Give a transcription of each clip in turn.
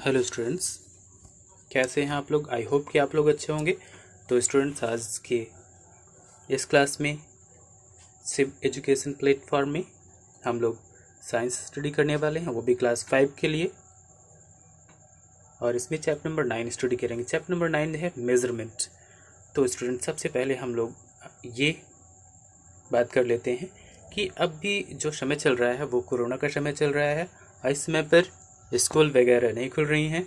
Hello students, कैसे हैं आप लोग। आई होप कि आप लोग अच्छे होंगे। तो स्टूडेंट्स, आज के इस क्लास में सिव एजुकेशन प्लेटफॉर्म में हम लोग साइंस स्टडी करने वाले हैं, वो भी क्लास 5 के लिए। और इसमें चैप्टर नंबर 9 स्टडी करेंगे। चैप्टर नंबर 9 है मेज़रमेंट। तो स्टूडेंट, सबसे पहले हम लोग ये बात कर लेते हैं कि अब भी जो समय चल रहा है वो कोरोना का समय चल रहा है। इस समय पर स्कूल वगैरह नहीं खुल रही हैं।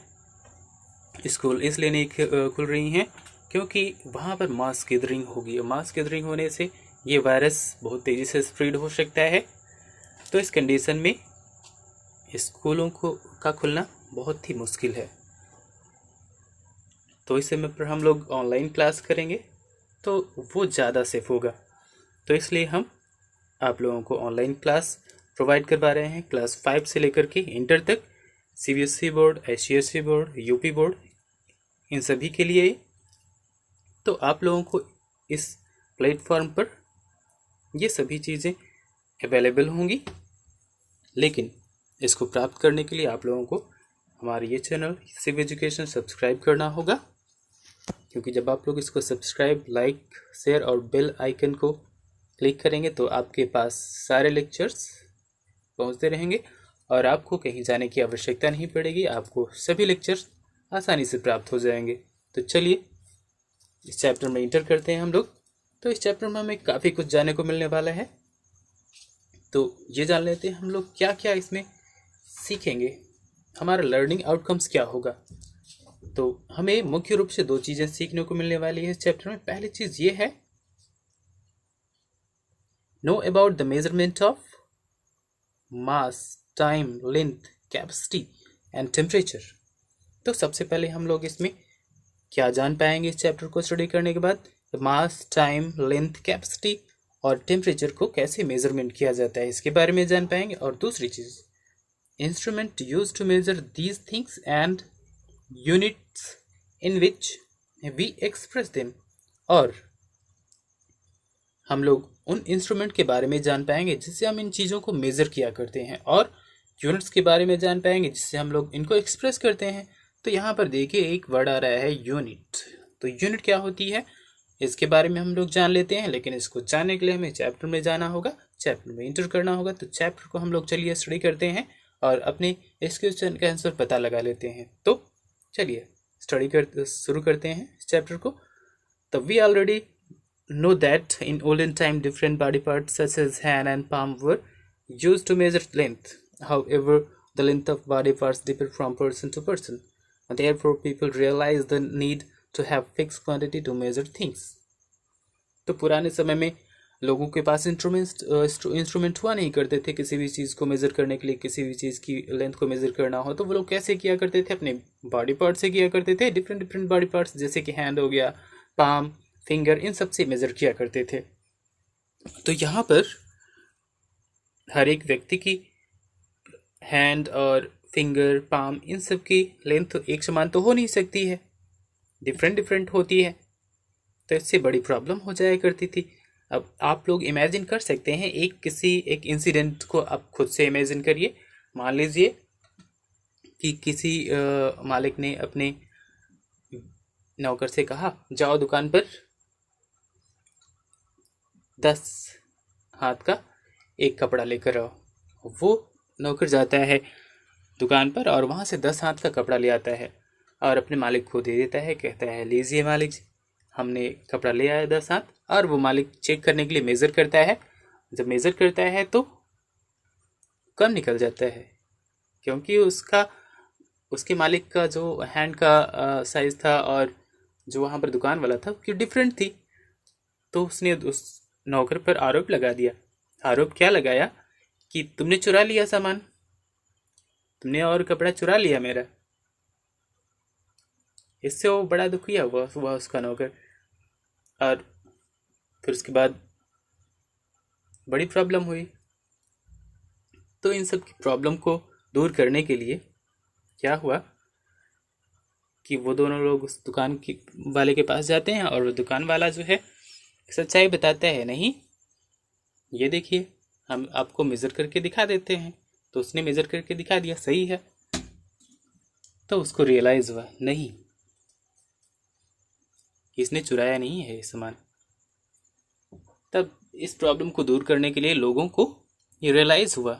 स्कूल इसलिए नहीं खुल रही हैं क्योंकि वहाँ पर मास गैदरिंग होगी, और मास गैदरिंग होने से ये वायरस बहुत तेज़ी से स्प्रेड हो सकता है। तो इस कंडीशन में स्कूलों का खुलना बहुत ही मुश्किल है। तो इस समय पर हम लोग ऑनलाइन क्लास करेंगे तो वो ज़्यादा सेफ होगा। तो इसलिए हम आप लोगों को ऑनलाइन क्लास प्रोवाइड करवा रहे हैं, क्लास 5 से लेकर के इंटर तक। CBSE board, ICSE board, UP board, इन सभी के लिए। तो आप लोगों को इस प्लेटफॉर्म पर ये सभी चीज़ें अवेलेबल होंगी, लेकिन इसको प्राप्त करने के लिए आप लोगों को हमारे ये चैनल सिव एजुकेशन सब्सक्राइब करना होगा। क्योंकि जब आप लोग इसको सब्सक्राइब, लाइक, शेयर और बेल आइकन को क्लिक करेंगे तो आपके पास सारे लेक्चर्स पहुंचते रहेंगे और आपको कहीं जाने की आवश्यकता नहीं पड़ेगी। आपको सभी लेक्चर्स आसानी से प्राप्त हो जाएंगे। तो चलिए इस चैप्टर में इंटर करते हैं हम लोग। तो इस चैप्टर में हमें काफ़ी कुछ जानने को मिलने वाला है। तो ये जान लेते हैं हम लोग क्या क्या इसमें सीखेंगे, हमारा लर्निंग आउटकम्स क्या होगा। तो हमें मुख्य रूप से 2 चीज़ें सीखने को मिलने वाली है इस चैप्टर में। पहली चीज़ ये है, know about the measurement of mass, time, length, capacity and temperature. तो सबसे पहले हम लोग इसमें क्या जान पाएंगे इस चैप्टर को स्टडी करने के बाद, मास, टाइम, लेंथ, कैपेसिटी और टेम्परेचर को कैसे मेजरमेंट किया जाता है इसके बारे में जान पाएंगे। और दूसरी चीज़, instrument use to measure these things and units in which we express them. और हम लोग उन इंस्ट्रूमेंट के बारे में जान पाएंगे जिससे हम इन चीज़ों को मेज़र किया करते हैं, और यूनिट्स के बारे में जान पाएंगे जिससे हम लोग इनको एक्सप्रेस करते हैं। तो यहाँ पर देखिए एक वर्ड आ रहा है यूनिट। तो यूनिट क्या होती है इसके बारे में हम लोग जान लेते हैं, लेकिन इसको जानने के लिए हमें चैप्टर में जाना होगा, चैप्टर में इंटर करना होगा। तो चैप्टर को हम लोग चलिए स्टडी करते हैं और अपने इस क्वेश्चन का आंसर पता लगा लेते हैं। तो चलिए शुरू करते हैं इस चैप्टर को। तो we already know that in olden time different body parts such as hand and palm were used to measure length. However, the length of body parts differ from person to person, and therefore people realized the need to have fixed quantity to measure things. तो पुराने समय में लोगों के पास instrument हुआ नहीं करते थे। किसी भी चीज़ को मेज़र करने के लिए, किसी भी चीज़ की लेंथ को मेज़र करना हो तो वो लोग कैसे किया करते थे, अपने बॉडी पार्ट से किया करते थे। डिफरेंट डिफरेंट बॉडी पार्ट्स जैसे कि हैंड हो गया, पाम, फिंगर, इन सब से मेज़र किया करते थे। तो यहाँ पर हर एक व्यक्ति की हैंड और फिंगर, पाम, इन सब की लेंथ एक समान तो हो नहीं सकती है, डिफरेंट डिफरेंट होती है। तो इससे बड़ी प्रॉब्लम हो जाया करती थी। अब आप लोग इमेजिन कर सकते हैं, एक इंसिडेंट को आप खुद से इमेजिन करिए। मान लीजिए कि किसी मालिक ने अपने नौकर से कहा, जाओ दुकान पर 10 हाथ का एक कपड़ा लेकर आओ। वो नौकर जाता है दुकान पर और वहाँ से 10 हाथ का कपड़ा ले आता है और अपने मालिक को दे देता है। कहता है, लीजिए मालिक जी, हमने कपड़ा ले आया 10 हाथ। और वो मालिक चेक करने के लिए मेज़र करता है। जब मेज़र करता है तो कम निकल जाता है, क्योंकि उसके मालिक का जो हैंड का साइज़ था और जो वहाँ पर दुकान वाला था उसकी डिफरेंट थी। तो उसने उस नौकर पर आरोप लगा दिया। आरोप क्या लगाया कि तुमने चुरा लिया सामान, तुमने और कपड़ा चुरा लिया मेरा। इससे वो बड़ा दुखी हुआ उसका नौकर। और फिर उसके बाद बड़ी प्रॉब्लम हुई। तो इन सब की प्रॉब्लम को दूर करने के लिए क्या हुआ कि वो दोनों लोग उस दुकान की वाले के पास जाते हैं और वो दुकान वाला जो है सच्चाई बताता है, नहीं ये देखिए हम आपको मेज़र करके दिखा देते हैं। तो उसने मेज़र करके दिखा दिया, सही है। तो उसको रियलाइज़ हुआ नहीं, इसने चुराया नहीं है ये सामान। तब इस प्रॉब्लम को दूर करने के लिए लोगों को ये रियलाइज़ हुआ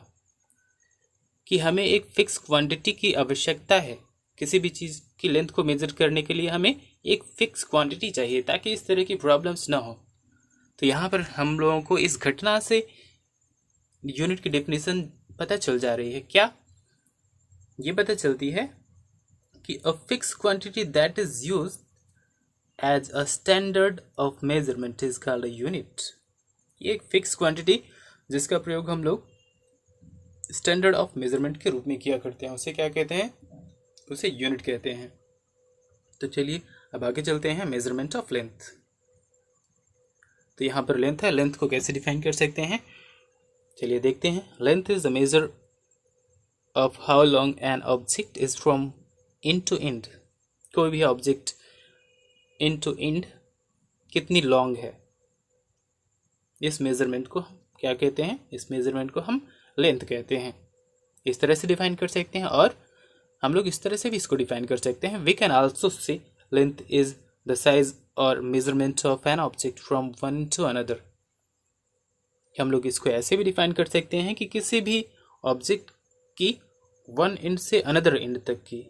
कि हमें एक फिक्स क्वांटिटी की आवश्यकता है। किसी भी चीज़ की लेंथ को मेज़र करने के लिए हमें एक फिक्स क्वांटिटी चाहिए ताकि इस तरह की प्रॉब्लम्स ना हो। तो यहाँ पर हम लोगों को इस घटना से यूनिट की डेफिनेशन पता चल जा रही है। क्या ये पता चलती है कि a fix quantity that is used as a standard of measurement is called a unit. ये एक फिक्स क्वांटिटी जिसका प्रयोग हम लोग स्टैंडर्ड ऑफ मेजरमेंट के रूप में किया करते हैं, उसे क्या कहते हैं? उसे यूनिट कहते हैं। तो चलिए अब आगे चलते हैं मेजरमेंट ऑफ लेंथ। तो यहाँ पर लेंथ है, लेंथ को कैसे डिफाइन कर सकते हैं? चलिए देखते हैं। Length is the measure of how long an object is from end to end. कोई भी ऑब्जेक्ट एंड टू एंड कितनी लॉन्ग है, इस मेजरमेंट को क्या कहते हैं? इस मेजरमेंट को हम लेंथ कहते हैं। इस तरह से डिफाइन कर सकते हैं और हम लोग इस तरह से भी इसको डिफाइन कर सकते हैं। We can also say length is the size और measurement of an object from one two another. हम लोग इसको ऐसे भी डिफाइन कर सकते हैं कि किसी भी ऑब्जेक्ट की वन एंड से अनदर एंड तक की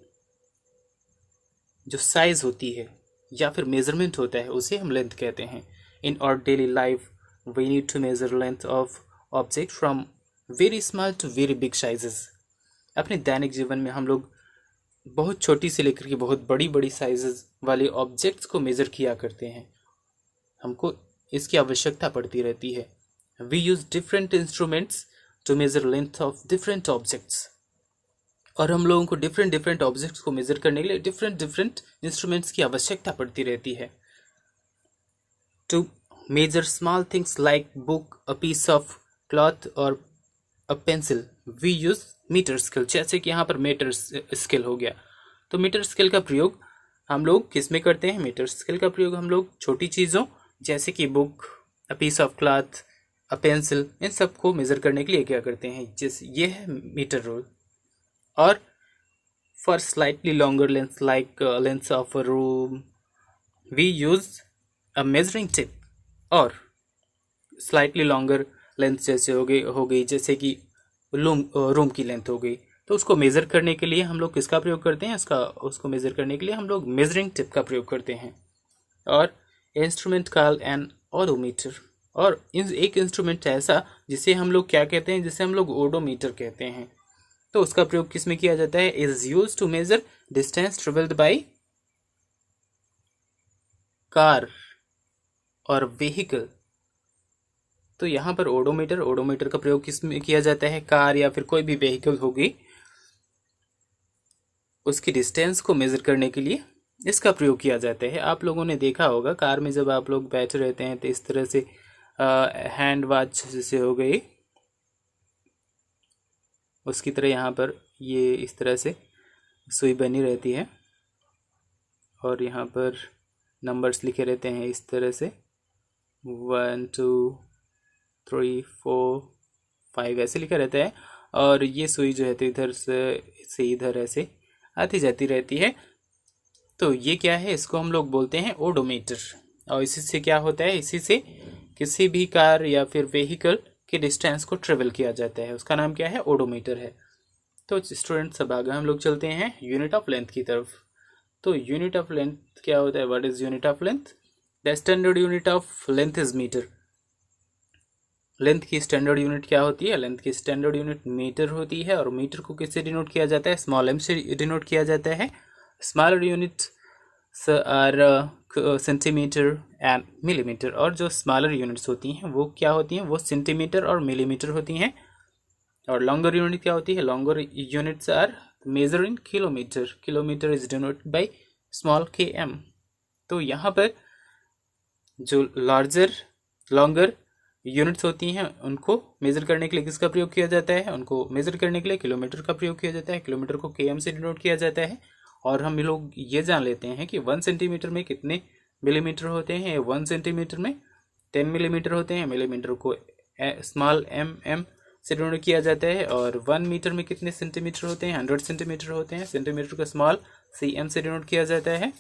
जो साइज होती है या फिर मेजरमेंट होता है उसे हम लेंथ कहते हैं। In our daily life we need to measure length of object from very small to very big sizes. अपने दैनिक जीवन में हम लोग बहुत छोटी से लेकर के बहुत बड़ी बड़ी साइजेस वाले ऑब्जेक्ट्स को मेज़र किया करते हैं। हमको इसकी आवश्यकता पड़ती रहती है। We use different instruments to measure length of different objects. और हम लोगों को डिफरेंट डिफरेंट ऑब्जेक्ट्स को मेज़र करने के लिए डिफरेंट डिफरेंट इंस्ट्रूमेंट्स की आवश्यकता पड़ती रहती है। To measure small things like book, a piece of cloth और a pencil we use metre scale. जैसे कि यहाँ पर मीटर स्केल हो गया, तो मीटर स्केल का प्रयोग हम लोग किस में करते हैं? मीटर स्केल का प्रयोग हम लोग छोटी चीज़ों जैसे कि book, a piece of cloth, a pencil, इन सब को मेज़र करने के लिए क्या करते हैं? जैसे ये है मीटर रूल। और for slightly longer length like length of a room we use a measuring tape. और स्लाइटली लॉन्गर लेंथ जैसे हो गई जैसे कि रूम की लेंथ हो गई, तो उसको मेज़र करने के लिए हम लोग किसका प्रयोग करते हैं? उसको मेज़र करने के लिए हम लोग मेजरिंग टिप का प्रयोग करते हैं। और इंस्ट्रूमेंट कॉल्ड एन ओडोमीटर। और एक इंस्ट्रूमेंट ऐसा जिसे हम लोग क्या कहते हैं? जिसे हम लोग ओडोमीटर कहते हैं। तो उसका प्रयोग किस में किया जाता है? Is use to measure distance travelled by car और व्हीकल। तो यहाँ पर ओडोमीटर का प्रयोग किस में किया जाता है? कार या फिर कोई भी व्हीकल होगी उसकी डिस्टेंस को मेज़र करने के लिए इसका प्रयोग किया जाता है। आप लोगों ने देखा होगा कार में जब आप लोग बैठे रहते हैं तो इस तरह से हैंड वॉच जैसे हो गई उसकी तरह यहाँ पर ये इस तरह से सुई बनी रहती है और यहाँ पर नंबर्स लिखे रहते हैं इस तरह से 1 2 3 4 5 ऐसे लिखा रहता है। और ये सुई जो है तो इधर से इधर ऐसे आती जाती रहती है। तो ये क्या है? इसको हम लोग बोलते हैं ओडोमीटर। और इसी से क्या होता है? इसी से किसी भी कार या फिर व्हीकल के डिस्टेंस को ट्रेवल किया जाता है। उसका नाम क्या है? ओडोमीटर है। तो स्टूडेंट्स अब आगे हम लोग चलते हैं यूनिट ऑफ लेंथ की तरफ। तो यूनिट ऑफ लेंथ क्या होता है? What is unit of length? The standard unit of length is metre. Length की स्टैंडर्ड यूनिट क्या होती है? लेंथ की स्टैंडर्ड यूनिट मीटर होती है। और मीटर को किससे डिनोट किया जाता है? स्मॉल एम से डिनोट किया जाता है। Smaller units R centimetre and millimetre. और जो स्मॉलर यूनिट्स होती हैं वो क्या होती हैं? वो सेंटीमीटर और मिलीमीटर होती हैं। और लॉन्गर यूनिट क्या होती है? Longer units are measure in kilometre. Kilometre is denoted by small km। तो यहाँ पर जो लॉन्गर यूनिट्स होती हैं उनको मेज़र करने के लिए किसका प्रयोग किया जाता है? उनको मेज़र करने के लिए किलोमीटर का प्रयोग किया जाता है। किलोमीटर को km से डिनोट किया जाता है। और हम लोग ये जान लेते हैं कि 1 सेंटीमीटर में कितने मिलीमीटर होते हैं? 1 सेंटीमीटर में 10 मिलीमीटर होते हैं। मिलीमीटर को स्मॉल mm से डिनोट किया जाता है। और 1 मीटर में कितने सेंटीमीटर होते हैं? 100 सेंटीमीटर होते हैं। सेंटीमीटर को स्मॉल cm से डिनोट किया जाता है।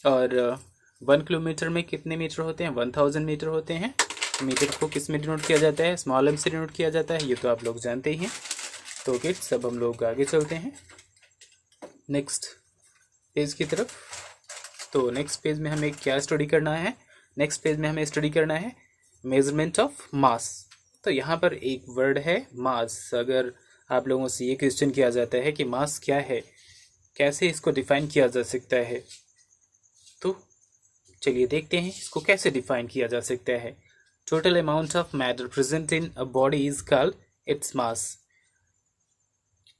और 1 किलोमीटर में कितने मीटर होते हैं? 1000 मीटर होते हैं। मीटर को किस में डिनोट किया जाता है? स्मॉल m से डिनोट किया जाता है। ये तो आप लोग जानते ही हैं। तो किड्स अब हम लोग आगे चलते हैं नेक्स्ट पेज की तरफ। तो नेक्स्ट पेज में हमें क्या स्टडी करना है? नेक्स्ट पेज में हमें स्टडी करना है मेजरमेंट ऑफ मास। तो यहाँ पर एक वर्ड है मास। अगर आप लोगों से ये क्वेश्चन किया जाता है कि मास क्या है, कैसे इसको डिफाइन किया जा सकता है, तो चलिए देखते हैं इसको कैसे डिफाइन किया जा सकता है। Total amount of matter present in a body is called its mass.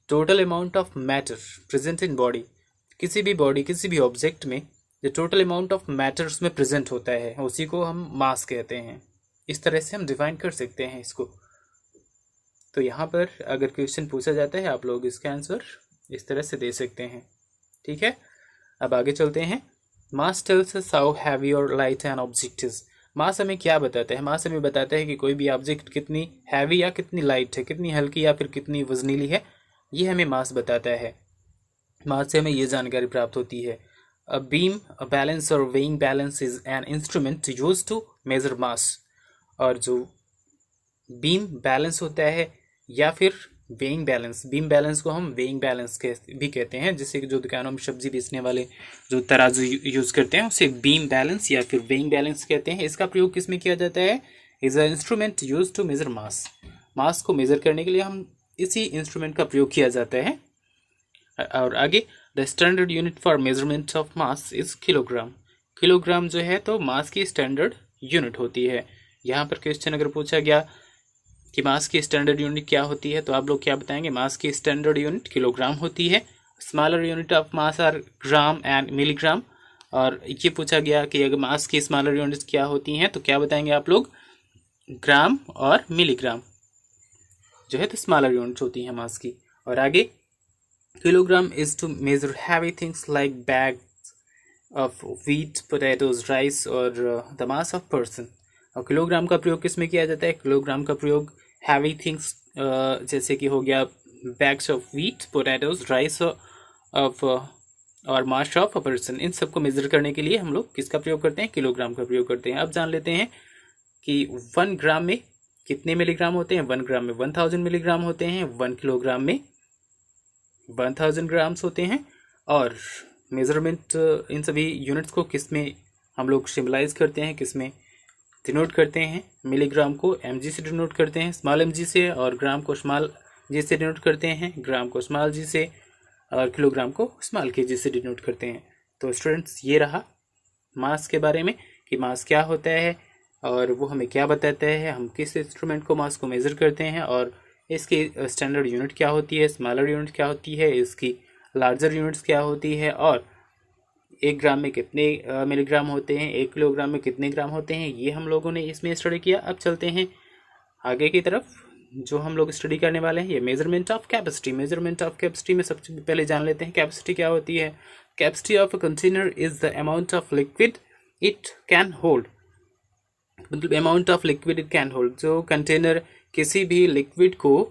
Total amount of matter present in body, किसी भी बॉडी, किसी भी ऑब्जेक्ट में जो टोटल अमाउंट ऑफ मैटर उसमें प्रेजेंट होता है उसी को हम मास कहते हैं। इस तरह से हम डिफाइन कर सकते हैं इसको। तो यहाँ पर अगर क्वेश्चन पूछा जाता है आप लोग इसका आंसर इस तरह से दे सकते हैं। ठीक है, अब आगे चलते हैं। मास टेल्स अस हाउ हैवी और लाइट एन ऑब्जेक्ट इज। मास हमें क्या बताता है? मास हमें बताता है कि कोई भी ऑब्जेक्ट कितनी हैवी या कितनी लाइट है, कितनी हल्की या फिर कितनी वजनीली है, ये हमें मास बताता है। मास से हमें ये जानकारी प्राप्त होती है। अ बीम, अ बैलेंस और weighing balance is an instrument used to measure mass. और जो बीम बैलेंस होता है या फिर वेइंग बैलेंस, बीम बैलेंस को हम वेइंग बैलेंस भी कहते हैं, जिससे कि जो दुकानों में सब्जी बेचने वाले जो तराजू यूज करते हैं उसे बीम बैलेंस या फिर वेइंग बैलेंस कहते हैं। इसका प्रयोग किस में किया जाता है? Is a instrument use to measure mass. Mass को मेजर करने के लिए हम इसी इंस्ट्रूमेंट का प्रयोग किया जाता है। और आगे, the standard unit for measurement of mass is kilogram. Kilogram जो है तो मास की स्टैंडर्ड यूनिट होती है। यहाँ पर क्वेश्चन अगर पूछा गया कि मास की स्टैंडर्ड यूनिट क्या होती है, तो आप लोग क्या बताएंगे? मास की स्टैंडर्ड यूनिट किलोग्राम होती है। Smaller unit of mass are gram and milligram. और ये पूछा गया कि अगर मास की स्मॉलर यूनिट क्या होती हैं, तो क्या बताएंगे आप लोग? ग्राम और मिलीग्राम जो है तो स्मॉलर यूनिट होती है मास की। और आगे, kilogram is to measure heavy things like bag of wheat, potatoes, rice और द मास ऑफ पर्सन। और किलोग्राम का प्रयोग किस में किया जाता है? किलोग्राम का प्रयोग हैवी थिंग्स जैसे कि हो गया bags of wheat, potatoes, rice of और मास ऑफ अ पर्सन, इन सबको मेजर करने के लिए हम लोग किसका प्रयोग करते हैं? किलोग्राम का प्रयोग करते हैं। अब जान लेते हैं कि 1 ग्राम में कितने मिलीग्राम होते हैं? 1 ग्राम में 1000 मिलीग्राम होते हैं। 1 किलोग्राम में 1000 ग्राम्स होते हैं। और मेजरमेंट इन सभी यूनिट्स को किस में हम लोग सिम्बलाइज करते हैं, किस में डिनोट करते हैं? मिलीग्राम को mg से डिनोट करते हैं, स्मॉल mg से, और ग्राम को स्मॉल g से डिनोट करते हैं, ग्राम को स्मॉल g से, और किलोग्राम को स्मॉल kg से डिनोट करते हैं। तो स्टूडेंट्स, ये रहा मास के बारे में कि मास क्या होता है और वो हमें क्या बताता है, हम किस इंस्ट्रूमेंट को मास को मेज़र करते हैं, और इसकी स्टैंडर्ड यूनिट क्या होती है, स्मॉलर यूनिट क्या होती है, इसकी लार्जर यूनिट्स क्या होती है, और 1 ग्राम में कितने मिलीग्राम होते हैं, 1 किलोग्राम में कितने ग्राम होते हैं, ये हम लोगों ने इसमें स्टडी किया। अब चलते हैं आगे की तरफ। जो हम लोग स्टडी करने वाले हैं ये measurement of capacity. Measurement of capacity में सबसे पहले जान लेते हैं कैपेसिटी क्या होती है। Capacity of a container is the amount of liquid it can hold, मतलब amount of liquid it can hold, जो कंटेनर किसी भी लिक्विड को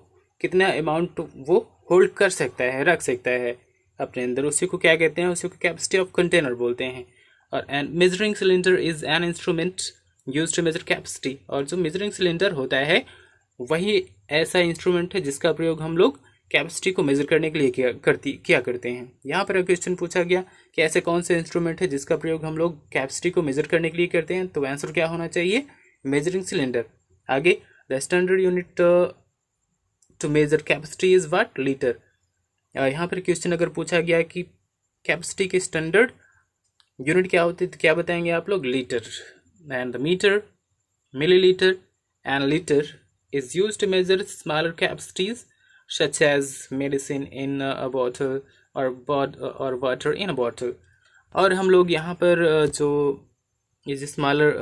कितना अमाउंट वो होल्ड कर सकता है, रख सकता है अपने अंदर, उसी को क्या कहते हैं, उसी को कैपेसिटी ऑफ कंटेनर बोलते हैं। और and measuring cylinder is an instrument use to measure capacity. और जो मेजरिंग सिलेंडर होता है वही ऐसा इंस्ट्रूमेंट है जिसका प्रयोग हम लोग कैपेसिटी को मेजर करने के लिए किया करते हैं। यहाँ पर क्वेश्चन पूछा गया कि ऐसे कौन से इंस्ट्रूमेंट है जिसका प्रयोग हम लोग कैपेसिटी को मेजर करने के लिए करते हैं, तो आंसर क्या होना चाहिए, मेजरिंग सिलेंडर। आगे, the standard unit to measure capacity is what, litre. यहाँ पर क्वेश्चन अगर पूछा गया कि कैपेसिटी की स्टैंडर्ड यूनिट क्या होती है, तो क्या बताएंगे आप लोग, litre. And the metre, millilitre and litre is used to measure smaller capacities such as medicine in a bottle or water in a bottle। और हम लोग यहाँ पर जो ये स्मॉलर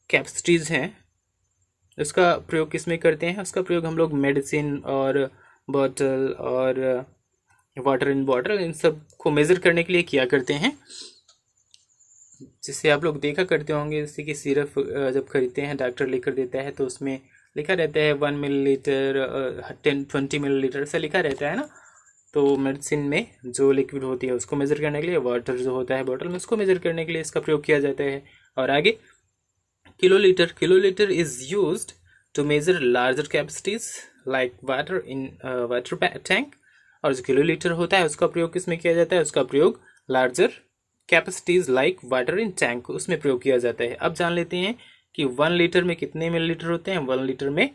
कैपेसिटीज़ हैं उसका प्रयोग किस में करते हैं, उसका प्रयोग हम लोग मेडिसिन और बॉटल और वाटर इन बॉटल इन सब को मेज़र करने के लिए किया करते हैं। जिससे आप लोग देखा करते होंगे, जैसे कि सिरप जब खरीदते हैं डॉक्टर लेकर देता है तो उसमें लिखा रहता है 1 मिलीलीटर 10-20 मिलीलीटर ऐसा लिखा रहता है ना। तो मेडिसिन में जो लिक्विड होती है उसको मेज़र करने के लिए, वाटर जो होता है बॉटल में उसको मेज़र करने के लिए इसका प्रयोग किया जाता है। और आगे kilolitre, kilolitre is used to measure larger capacities like water in water tank. और जो किलोलीटर होता है उसका प्रयोग किसमें किया जाता है, उसका प्रयोग लार्जर कैपेसिटीज लाइक वाटर इन टैंक उसमें प्रयोग किया जाता है। अब जान लेते हैं कि 1 लीटर में कितने मिलीलीटर होते हैं। 1 लीटर में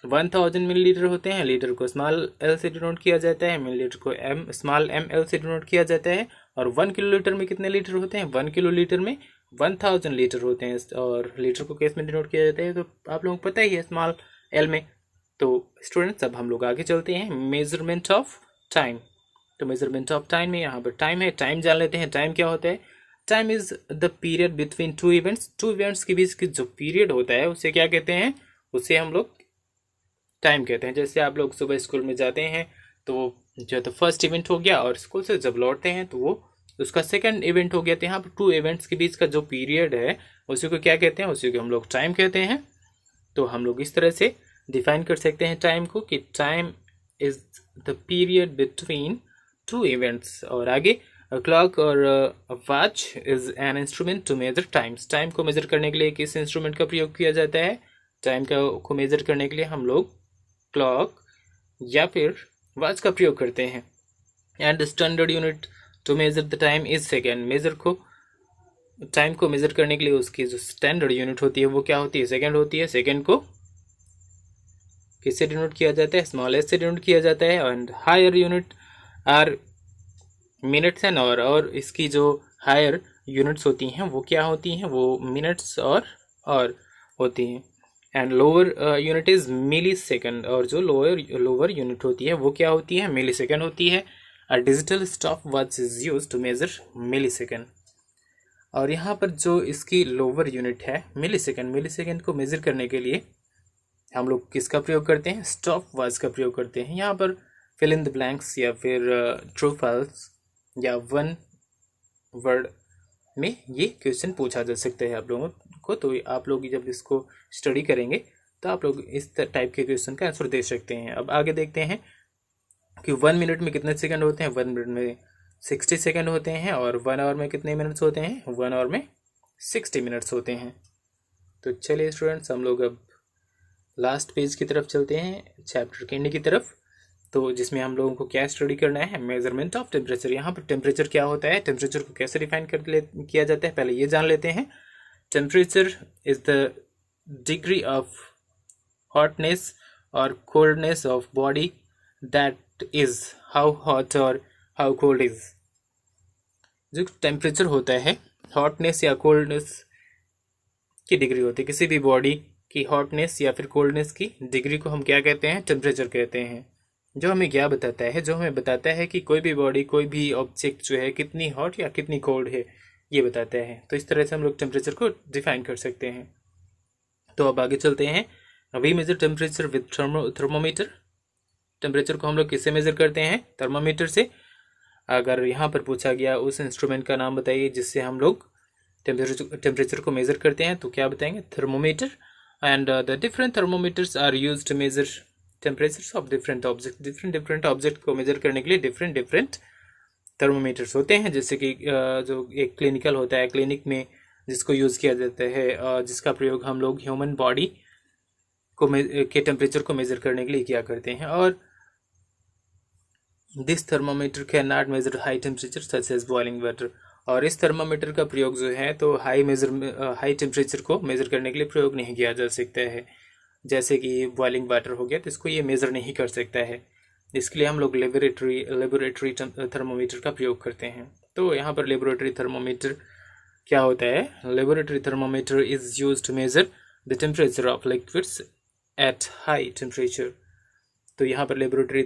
1000 मिलीलीटर होते हैं। लीटर को स्मॉल एल से डिनोट किया जाता है, मिलीलीटर को स्मॉल एम एल से डिनोट किया जाता है। और 1 किलोलीटर में कितने लीटर होते हैं, 1 किलोलीटर में 1000 लीटर होते हैं। और लीटर को केस में डिनोट किया जाता है तो आप लोगों को पता ही है, स्मॉल एल में। तो स्टूडेंट्स अब हम लोग आगे चलते हैं, मेजरमेंट ऑफ टाइम। तो मेजरमेंट ऑफ टाइम में यहाँ पर टाइम है, टाइम जान लेते हैं। टाइम क्या होता है, time is the period between two events. Two events के बीच की जो पीरियड होता है उसे क्या कहते हैं, उसे हम लोग टाइम कहते हैं। जैसे आप लोग सुबह स्कूल में जाते हैं तो जो तो फर्स्ट इवेंट हो गया, और स्कूल से जब लौटते हैं तो वो उसका सेकंड इवेंट हो गया। तो यहाँ पर टू इवेंट्स के बीच का जो पीरियड है उसी को क्या कहते हैं, उसी को हम लोग टाइम कहते हैं। तो हम लोग इस तरह से डिफाइन कर सकते हैं टाइम को कि time is the period between two events. और आगे क्लॉक और watch is an instrument to measure times. Time को मेजर करने के लिए किस इंस्ट्रूमेंट का प्रयोग किया जाता है, टाइम को मेजर करने के लिए हम लोग क्लॉक या फिर वॉच का प्रयोग करते हैं। And standard unit to measure the time is second. Measure को टाइम को मेजर करने के लिए उसकी जो स्टैंडर्ड यूनिट होती है वो क्या होती है, सेकेंड होती है। सेकेंड को किससे डिनोट किया जाता है, स्मॉल एस से डिनोट किया जाता है। And higher unit are minutes and और इसकी जो हायर यूनिट्स होती हैं वो क्या होती हैं, वो मिनट्स और होती हैं। And lower unit is millisecond. और जो लोअर यूनिट होती है वो क्या होती है, मिली सेकेंड होती है। A digital stopwatch is use to measure millisecond. और यहाँ पर जो इसकी लोअर यूनिट है मिली सेकेंड को मेजर करने के लिए हम लोग किसका प्रयोग करते हैं, स्टॉप वॉच का प्रयोग करते हैं। यहाँ पर फिल इन द ब्लैंक्स या फिर ट्रू फॉल्स या वन वर्ड में ये क्वेश्चन पूछा जा सकता है आप लोगों को। तो आप लोग जब इसको स्टडी करेंगे तो आप लोग इस टाइप के क्वेश्चन का आंसर दे सकते हैं। अब आगे देखते हैं कि 1 मिनट में कितने सेकंड होते हैं। 1 मिनट में 60 सेकंड होते हैं। और 1 आवर में कितने मिनट्स होते हैं, 1 आवर में 60 मिनट्स होते हैं। तो चलिए स्टूडेंट्स हम लोग अब लास्ट पेज की तरफ चलते हैं, चैप्टर के एंड की तरफ। तो जिसमें हम लोगों को क्या स्टडी करना है, मेजरमेंट ऑफ टेम्परेचर। यहाँ पर टेम्परेचर क्या होता है, टेम्परेचर को कैसे डिफाइन किया जाता है, पहले ये जान लेते हैं। Temperature is the degree of hotness और coldness of body that is how hot और हाउ कोल्ड इज। जो टेम्परेचर होता है, हॉटनेस या कोल्डनेस की डिग्री होती है। किसी भी बॉडी की हॉटनेस या फिर कोल्डनेस की डिग्री को हम क्या कहते हैं, टेम्परेचर कहते हैं। जो हमें क्या बताता है, जो हमें बताता है कि कोई भी बॉडी, कोई भी ऑब्जेक्ट जो है कितनी हॉट या कितनी कोल्ड है, ये बताता है। तो इस तरह से हम लोग टेम्परेचर को डिफाइन कर सकते हैं। तो अब आगे चलते हैं। We measure temperature with thermometer. Temperature को हम लोग किससे मेजर करते हैं, थर्मोमीटर से। अगर यहाँ पर पूछा गया उस इंस्ट्रूमेंट का नाम बताइए जिससे हम लोग टेम्परेचर को मेजर करते हैं, तो क्या बताएंगे, thermometer. And the different thermometers are used to measure temperatures of different object. Different object को मेजर करने के लिए डिफरेंट थर्मोमीटर्स होते हैं। जैसे कि जो एक क्लिनिकल होता है, क्लिनिक में जिसको यूज़ किया जाता है, जिसका प्रयोग हम लोग ह्यूमन बॉडी को के टेम्परेचर को मेजर करने के लिए किया करते हैं। और this thermometer can not measure high temperature such as boiling water. और इस थर्मोमीटर का प्रयोग जो है तो हाई टेम्परेचर को मेजर करने के लिए प्रयोग नहीं किया जा सकता है। जैसे कि बॉइलिंग वाटर हो गया तो इसको ये मेज़र नहीं कर सकता है। इसके लिए हम लोग लेबोरेटरी थर्मोमीटर का प्रयोग करते हैं। तो यहाँ पर लेबोरेटरी थर्मोमीटर क्या होता है, laboratory thermometer is used to measure the temperature of liquids at high temperature. तो यहाँ पर लेबोरेटरी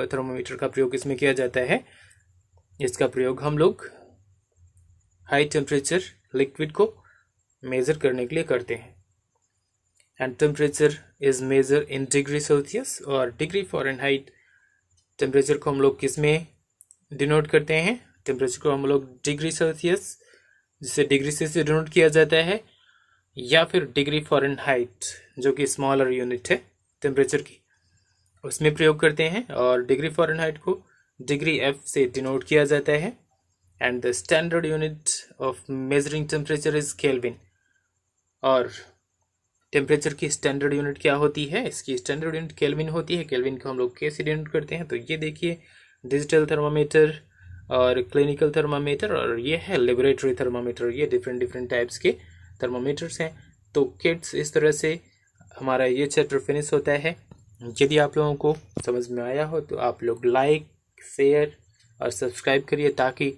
थर्मोमीटर का प्रयोग इसमें किया जाता है। इसका प्रयोग हम लोग हाई टेम्परेचर लिक्विड को मेज़र करने के लिए करते हैं। And temperature is measure in degree Celsius और डिग्री फ़ारेनहाइट। टेम्परेचर को हम लोग किस में डिनोट करते हैं, टेम्परेचर को हम लोग डिग्री सेल्सियस, जिसे डिग्री से डिनोट किया जाता है, या फिर डिग्री फ़ारेनहाइट जो कि स्मॉलर यूनिट है टेम्परेचर की, उसमें प्रयोग करते हैं। और डिग्री फ़ारेनहाइट को डिग्री एफ से डिनोट किया जाता है। And the standard unit of measuring temperature is kelvin. और टेम्परेचर की स्टैंडर्ड यूनिट क्या होती है? इसकी स्टैंडर्ड यूनिट केल्विन होती है। केल्विन को हम लोग कैसे डिनोट करते हैं? तो ये देखिए, डिजिटल थर्मामीटर और क्लिनिकल थर्मामीटर, और ये है लेबोरेटरी थर्मामीटर। ये डिफरेंट डिफरेंट टाइप्स के थर्मामीटर्स हैं। तो किड्स, इस तरह से हमारा ये चैप्टर फिनिश होता है। यदि आप लोगों को समझ में आया हो तो आप लोग लाइक, शेयर और सब्सक्राइब करिए, ताकि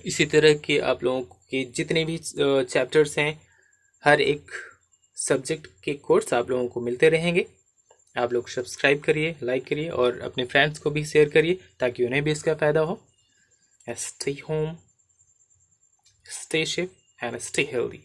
इसी तरह के आप लोगों के जितने भी चैप्टर्स हैं, हर एक सब्जेक्ट के कोर्स आप लोगों को मिलते रहेंगे। आप लोग सब्सक्राइब करिए, लाइक करिए और अपने फ्रेंड्स को भी शेयर करिए, ताकि उन्हें भी इसका फ़ायदा हो। Stay home, stay safe and stay healthy.